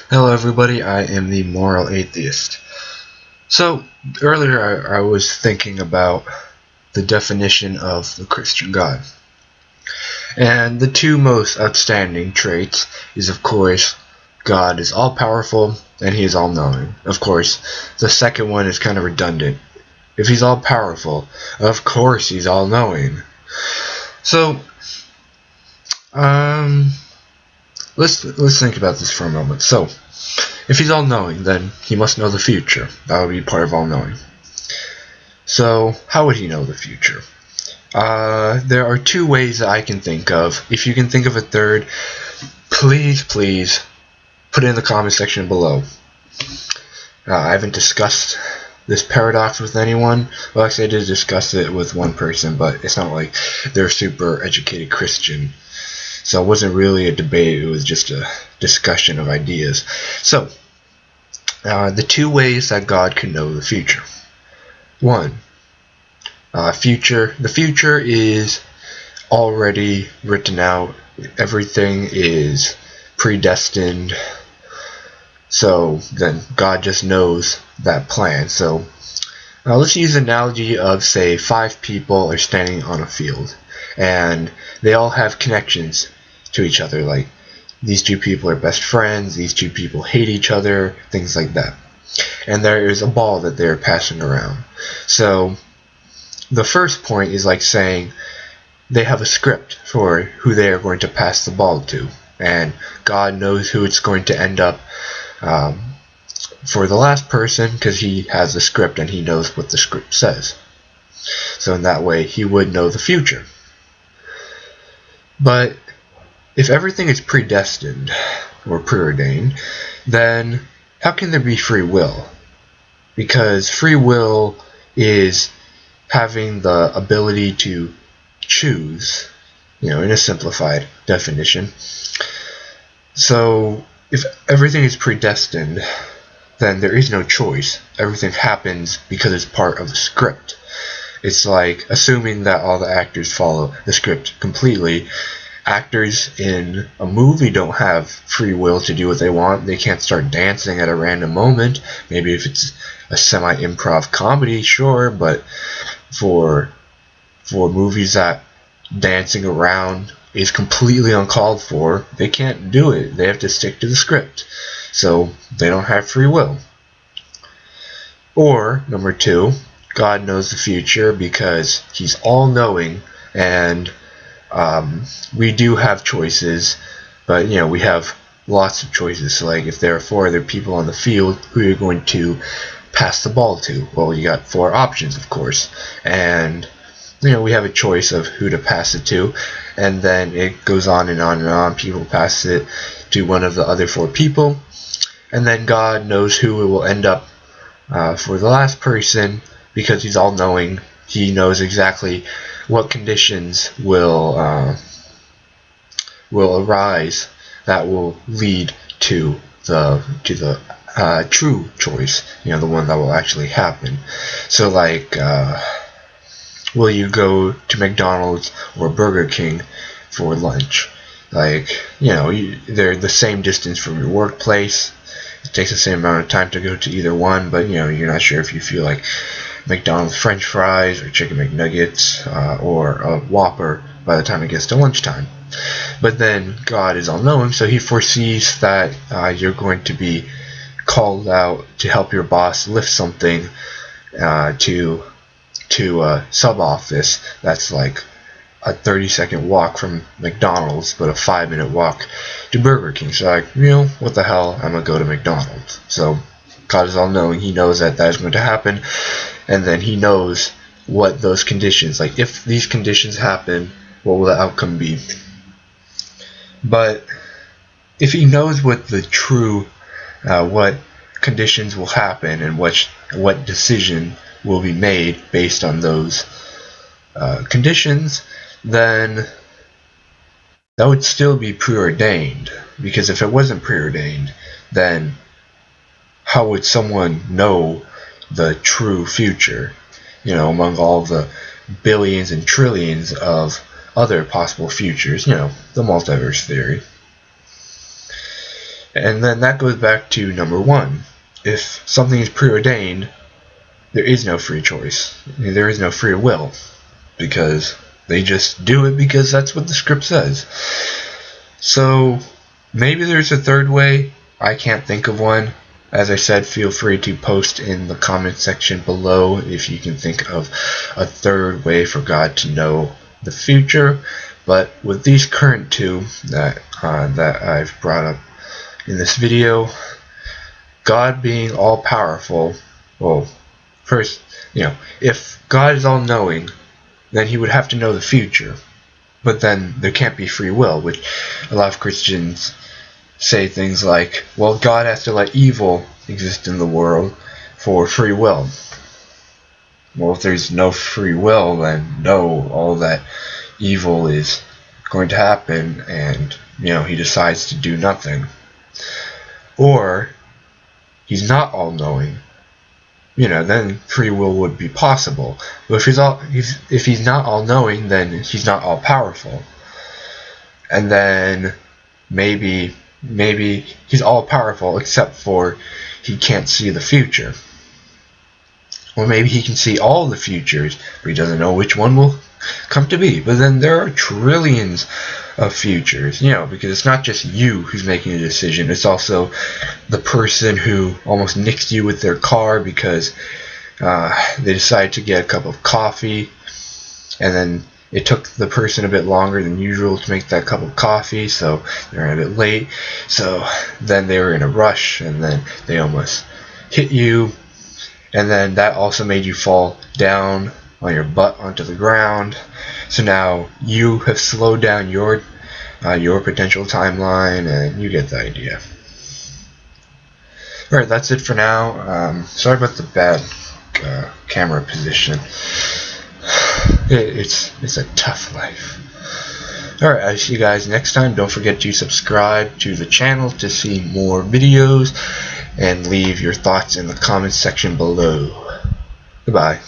Hello everybody, I am the Moral Atheist. So, earlier I was thinking about the definition of the Christian God. And the two most outstanding traits is, of course, God is all-powerful and He is all-knowing. Of course, the second one is kind of redundant. If He's all-powerful, of course He's all-knowing. So, let's think about this for a moment. So, if He's all-knowing, then He must know the future. That would be part of all-knowing. So, how would He know the future? There are two ways that I can think of. If you can think of a third, please put it in the comment section below. I haven't discussed this paradox with anyone. Well, actually, I did discuss it with one person, but it's not like they're a super educated Christian. So it wasn't really a debate, it was just a discussion of ideas. So, the two ways that God can know the future. One, the future is already written out. Everything is predestined. So then God just knows that plan. So let's use an analogy of, say, 5 people are standing on a field and they all have connections to each other, like these 2 people are best friends, these 2 people hate each other, things like that. And there is a ball that they're passing around. So the first point is like saying they have a script for who they are going to pass the ball to, and God knows who it's going to end up for the last person, because He has the script and He knows what the script says. So in that way He would know the future. But if everything is predestined or preordained, then how can there be free will? Because free will is having the ability to choose, in a simplified definition. So if everything is predestined, then there is no choice. Everything happens because it's part of the script. It's like assuming that all the actors follow the script completely. Actors in a movie don't have free will to do what they want. They can't start dancing at a random moment. Maybe if it's a semi-improv comedy, sure, but for movies that dancing around is completely uncalled for, they can't do it. They have to stick to the script. So they don't have free will. Or, number 2, God knows the future because He's all-knowing, and we do have choices, but we have lots of choices. So like if there are 4 other people on the field, who you're going to pass the ball to? Well, you got 4 options, of course, and we have a choice of who to pass it to, and then it goes on and on and on. People pass it to one of the other 4 people, and then God knows who it will end up for the last person, because He's all-knowing. He knows exactly what conditions will arise that will lead to the true choice, the one that will actually happen. So like, will you go to McDonald's or Burger King for lunch? Like, they're the same distance from your workplace. It takes the same amount of time to go to either one, but you're not sure if you feel like McDonald's French fries or chicken McNuggets or a Whopper by the time it gets to lunchtime. But then God is all-knowing, so He foresees that you're going to be called out to help your boss lift something to a sub-office that's like a 30-second walk from McDonald's, but a 5-minute walk to Burger King. So like, what the hell, I'm going to go to McDonald's. So God is all-knowing. He knows that is going to happen, and then He knows what those conditions, like if these conditions happen, what will the outcome be? But if He knows what the true, what conditions will happen and what decision will be made based on those conditions, then that would still be preordained. Because if it wasn't preordained, then how would someone know the true future, among all the billions and trillions of other possible futures, the multiverse theory? And then that goes back to number one. If something is preordained, there is no free choice. There is no free will, because they just do it because that's what the script says. So maybe there's a third way. I can't think of one. As I said, feel free to post in the comment section below if you can think of a third way for God to know the future. But with these current two that I've brought up in this video, God being all-powerful, well, first, if God is all-knowing, then he would have to know the future. But then there can't be free will, which a lot of Christians say things like, well, God has to let evil exist in the world for free will. Well, if there's no free will, then no, all that evil is going to happen, and he decides to do nothing. Or he's not all-knowing, then free will would be possible. But if he's not all-knowing, then he's not all-powerful. And then maybe he's all-powerful except for he can't see the future. Or maybe he can see all the futures, but he doesn't know which one will come to be. But then there are trillions of futures, because it's not just you who's making a decision, it's also the person who almost nixed you with their car because they decided to get a cup of coffee, and then it took the person a bit longer than usual to make that cup of coffee, so they're a bit late. So then they were in a rush, and then they almost hit you, and then that also made you fall down on your butt onto the ground. So now you have slowed down your potential timeline, and you get the idea. Alright, that's it for now. Sorry about the bad camera position. It's a tough life. Alright, I'll see you guys next time. Don't forget to subscribe to the channel to see more videos, and leave your thoughts in the comments section below. Goodbye.